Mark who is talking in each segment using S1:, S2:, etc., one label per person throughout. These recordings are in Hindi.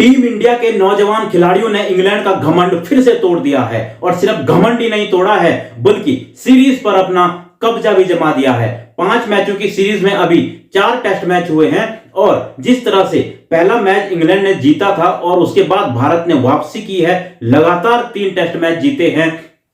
S1: टीम इंडिया के नौजवान खिलाड़ियों ने इंग्लैंड का घमंड फिर से तोड़ दिया है और सिर्फ घमंड ही नहीं तोड़ा है बल्कि सीरीज पर अपना कब्जा भी जमा दिया है। 5 मैचों की सीरीज में अभी 4 टेस्ट मैच हुए हैं और जिस तरह से पहला मैच इंग्लैंड ने जीता था और उसके बाद भारत ने वापसी की है, लगातार 3 टेस्ट मैच जीते हैं।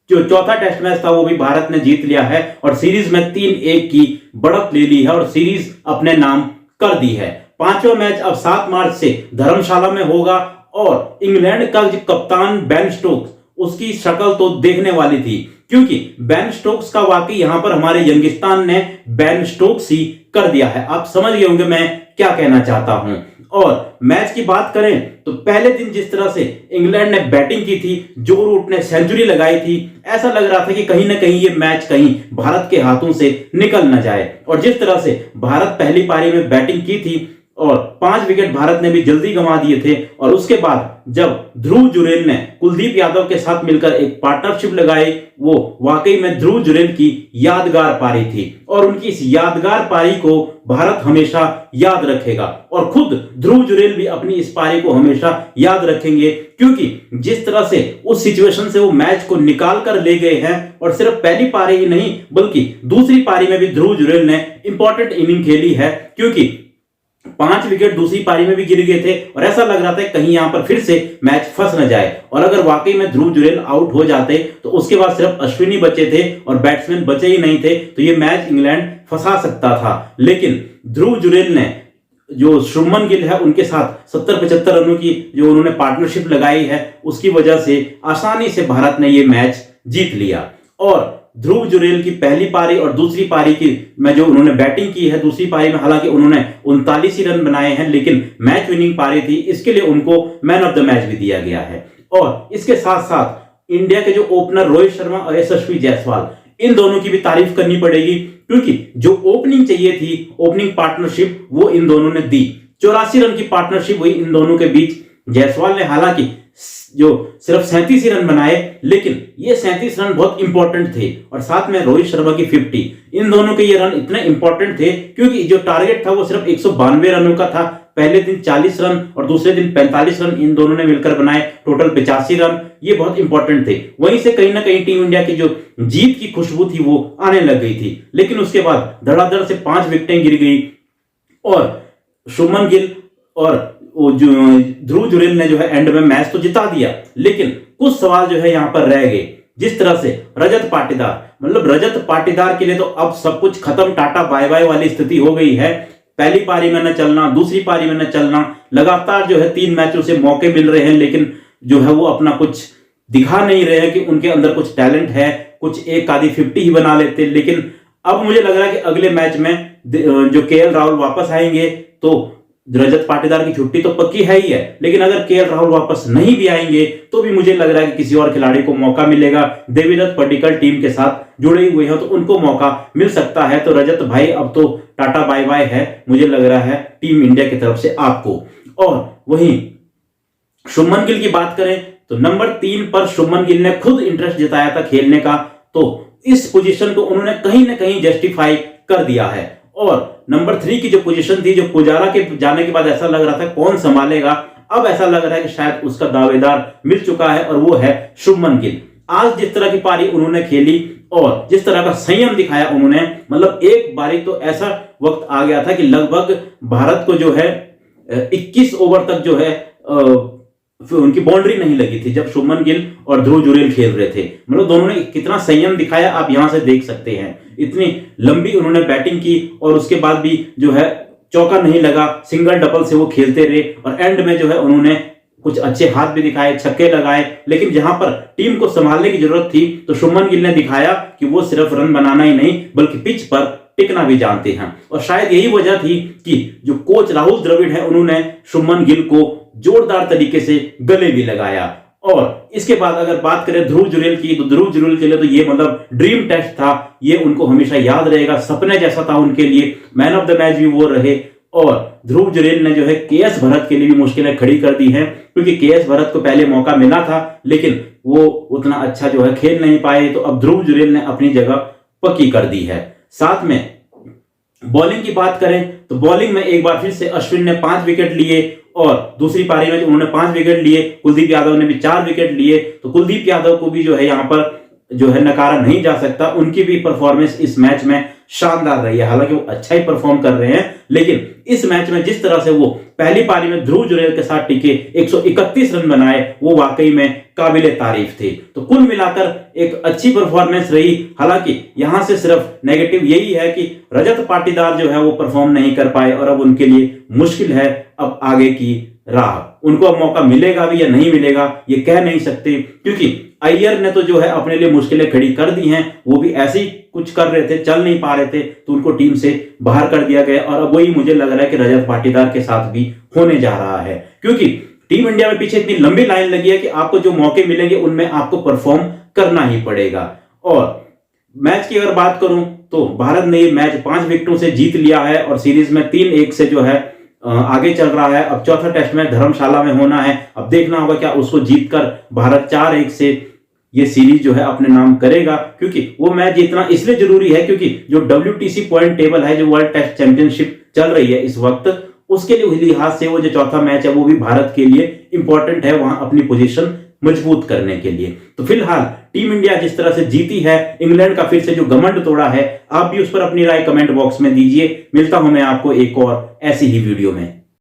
S1: जो चौथा टेस्ट मैच था वो भी भारत ने जीत लिया है और सीरीज में 3-1 की बढ़त ले ली है और सीरीज अपने नाम कर दी है। 5वां मैच अब 7 मार्च से धर्मशाला में होगा और इंग्लैंड का जो कप्तान बेन स्टोक्स, उसकी शक्ल तो देखने वाली थी क्योंकि बेन स्टोक्स का वाकई यहां पर हमारे यंगिस्तान ने बेन स्टोक्स ही कर दिया है। आप समझ गए होंगे मैं क्या कहना चाहता हूं। और मैच की बात करें तो पहले दिन जिस तरह से इंग्लैंड ने बैटिंग की थी, जो रूट ने सेंचुरी लगाई थी, ऐसा लग रहा था कि कहीं ना कहीं ये मैच कहीं भारत के हाथों से निकल ना जाए। और जिस तरह से भारत पहली पारी में बैटिंग की थी और 5 विकेट भारत ने भी जल्दी गंवा दिए थे और उसके बाद जब ध्रुव जुरेल ने कुलदीप यादव के साथ मिलकर एक पार्टनरशिप लगाई, वो वाकई में ध्रुव जुरेल की यादगार पारी थी और उनकी इस यादगार पारी को भारत हमेशा याद रखेगा और खुद ध्रुव जुरेल भी अपनी इस पारी को हमेशा याद रखेंगे क्योंकि जिस तरह से उस सिचुएशन से वो मैच को निकाल कर ले गए हैं और सिर्फ पहली पारी ही नहीं बल्कि दूसरी पारी में भी ध्रुव जुरेल ने इंपॉर्टेंट इनिंग खेली है क्योंकि 5 विकेट दूसरी पारी में भी गिर गए थे और ऐसा लग रहा था कहीं यहां पर फिर से मैच फंस न जाए और अगर वाकई में ध्रुव जुरेल आउट हो जाते तो उसके बाद सिर्फ अश्विनी बचे थे और बैट्समैन बचे ही नहीं थे तो ये मैच इंग्लैंड फंसा सकता था। लेकिन ध्रुव जुरेल ने जो शुभमन गिल है उनके साथ 70-75 रनों की जो उन्होंने पार्टनरशिप लगाई है उसकी वजह से आसानी से भारत ने ये मैच जीत लिया। और ध्रुव जुरेल की पहली पारी और दूसरी पारी की में जो उन्होंने बैटिंग की है, दूसरी पारी में हालांकि उन्होंने 39 ही रन बनाए हैं लेकिन मैच विनिंग पारी थी, इसके लिए उनको मैन ऑफ द मैच भी दिया गया है। और इसके साथ साथ इंडिया के जो ओपनर रोहित शर्मा और यशस्वी जायसवाल, इन दोनों की भी तारीफ करनी पड़ेगी क्योंकि जो ओपनिंग चाहिए थी, ओपनिंग पार्टनरशिप वो इन दोनों ने दी। 84 रन की पार्टनरशिप हुई इन दोनों के बीच। जायसवाल ने हालांकि जो सिर्फ 37 ही रन बनाए लेकिन ये 37 रन बहुत इंपॉर्टेंट थे और साथ में रोहित शर्मा की 50, इन दोनों के ये रन इतने इंपॉर्टेंट थे क्योंकि जो टारगेट था वो सिर्फ 192 रनों का था। पहले दिन 40 रन और दूसरे दिन 45 रन इन दोनों ने मिलकर बनाए, टोटल 85 रन। ये बहुत इंपॉर्टेंट थे। वहीं से कहीं ना कहीं टीम इंडिया की जो जीत की खुशबू थी वो आने लग गई थी लेकिन उसके बाद धड़ाधड़ से 5 विकेटें गिर गई और शुभमन गिल और ध्रुव जुरेल ने जो है एंड में मैच तो जिता दिया लेकिन कुछ सवाल जो है यहां पर रह गए। जिस तरह से रजत पाटीदार, मतलब रजत पाटीदार के लिए तो अब सब कुछ खत्म, टाटा बाय बाय वाली स्थिति हो गई है। पहली पारी में न चलना, दूसरी पारी में न चलना, लगातार जो है 3 मैचों से मौके मिल रहे हैं लेकिन जो है वो अपना कुछ दिखा नहीं रहे हैं कि उनके अंदर कुछ टैलेंट है, कुछ एक आधी 50 ही बना लेते। लेकिन अब मुझे लग रहा है कि अगले मैच में जो केएल राहुल वापस आएंगे तो रजत पाटीदार की छुट्टी तो पक्की है ही है लेकिन अगर केएल राहुल वापस नहीं भी आएंगे तो भी मुझे लग रहा है कि किसी और खिलाड़ी को मौका मिलेगा। देवीदत्त पडिक्कल टीम के साथ जुड़े हुए हैं तो उनको मौका मिल सकता है। तो रजत भाई अब तो टाटा बाय बाय है मुझे लग रहा है टीम इंडिया की तरफ से आपको। और वहीं शुभमन गिल की बात करें तो नंबर 3 पर शुभमन गिल ने खुद इंटरेस्ट जताया था खेलने का, तो इस पोजीशन को उन्होंने कहीं ना कहीं जस्टिफाई कर दिया है। और नंबर 3 की जो पोजीशन थी, जो पुजारा के जाने के बाद ऐसा लग रहा था कौन संभालेगा, अब ऐसा लग रहा है कि शायद उसका दावेदार मिल चुका है और वो है शुभमन गिल। आज जिस तरह की पारी उन्होंने खेली और जिस तरह का संयम दिखाया उन्होंने, मतलब एक बारी तो ऐसा वक्त आ गया था कि लगभग भारत को जो है 21 ओवर तक जो है उनकी बाउंड्री नहीं लगी थी जब शुभमन गिल और ध्रुव जुरेल खेल रहे थे। मतलब दोनों ने कितना संयम दिखाया आप यहां से देख सकते हैं। इतनी लंबी उन्होंने बैटिंग की और उसके बाद भी जो है चौका नहीं लगा, सिंगल डबल से वो खेलते रहे और एंड में जो है उन्होंने कुछ अच्छे हाथ भी दिखाए, छक्के लगाए। लेकिन जहां पर टीम को संभालने की जरूरत थी तो शुभमन गिल ने दिखाया कि वो सिर्फ रन बनाना ही नहीं बल्कि पिच पर टिकना भी जानते हैं। और शायद यही वजह थी कि जो कोच राहुल द्रविड़ है उन्होंने शुभमन गिल को जोरदार तरीके से गले भी लगाया। और इसके बाद अगर बात करें ध्रुव जुरेल की तो ध्रुव जुरेल के लिए तो ये मतलब ड्रीम टेस्ट था, ये उनको हमेशा याद रहेगा, सपने जैसा था उनके लिए। मैन ऑफ द मैच भी वो रहे और ध्रुव जुरेल ने जो है केएस भरत के लिए भी मुश्किलें खड़ी कर दी हैं क्योंकि केएस भरत को पहले मौका मिला था लेकिन वो उतना अच्छा जो है खेल नहीं पाए, तो अब ध्रुव जुरेल ने अपनी जगह पक्की कर दी है। साथ में बॉलिंग की बात करें तो बॉलिंग में एक बार फिर से अश्विन ने 5 विकेट लिए और दूसरी पारी में उन्होंने 5 विकेट लिए, कुलदीप यादव ने भी 4 विकेट लिए। तो कुलदीप यादव को भी जो है यहाँ पर जो है नकारा नहीं जा सकता, उनकी भी परफॉर्मेंस इस मैच में शानदार रही है। हालांकि वो अच्छा ही परफॉर्म कर रहे हैं, लेकिन इस मैच में जिस तरह से वो पहली पारी में ध्रुव जुरैल के साथ टिके, 131 रन बनाए, वो वाकई में काबिले तारीफ थे। तो कुल मिलाकर एक अच्छी परफॉर्मेंस रही। हालांकि यहां से सिर्फ नेगेटिव यही है कि रजत पाटीदार जो है वो परफॉर्म नहीं कर पाए और अब उनके लिए मुश्किल है अब आगे की राह। उनको अब मौका मिलेगा भी या नहीं मिलेगा ये कह नहीं सकते, क्योंकि अय्यर ने तो जो है अपने लिए मुश्किलें खड़ी कर दी हैं। वो भी ऐसे ही कुछ कर रहे थे, चल नहीं पा रहे थे, तो उनको टीम से बाहर कर दिया गया। और अब वही मुझे लग रहा है कि रजत पाटीदार के साथ भी होने जा रहा है, क्योंकि टीम इंडिया में पीछे इतनी लंबी लाइन लगी है कि आपको जो मौके मिलेंगे उनमें आपको परफॉर्म करना ही पड़ेगा। और मैच की अगर बात करूं तो भारत ने ये मैच 5 विकेटों से जीत लिया है और सीरीज में 3-1 से जो है आगे चल रहा है। अब चौथा टेस्ट में धर्मशाला में होना है। अब देखना होगा क्या उसको जीतकर भारत 4-1 से ये सीरीज जो है अपने नाम करेगा, क्योंकि वो मैच जीतना इसलिए जरूरी है क्योंकि जो WTC पॉइंट टेबल है, जो वर्ल्ड टेस्ट चैंपियनशिप चल रही है इस वक्त, उसके लिए लिहाज से वो जो चौथा मैच है वो भी भारत के लिए इंपॉर्टेंट है, वहां अपनी पोजीशन मजबूत करने के लिए। तो फिलहाल टीम इंडिया जिस तरह से जीती है, इंग्लैंड का फिर से जो घमंड तोड़ा है, आप भी उस पर अपनी राय कमेंट बॉक्स में दीजिए। मिलता हूं मैं आपको एक और ऐसी ही वीडियो में।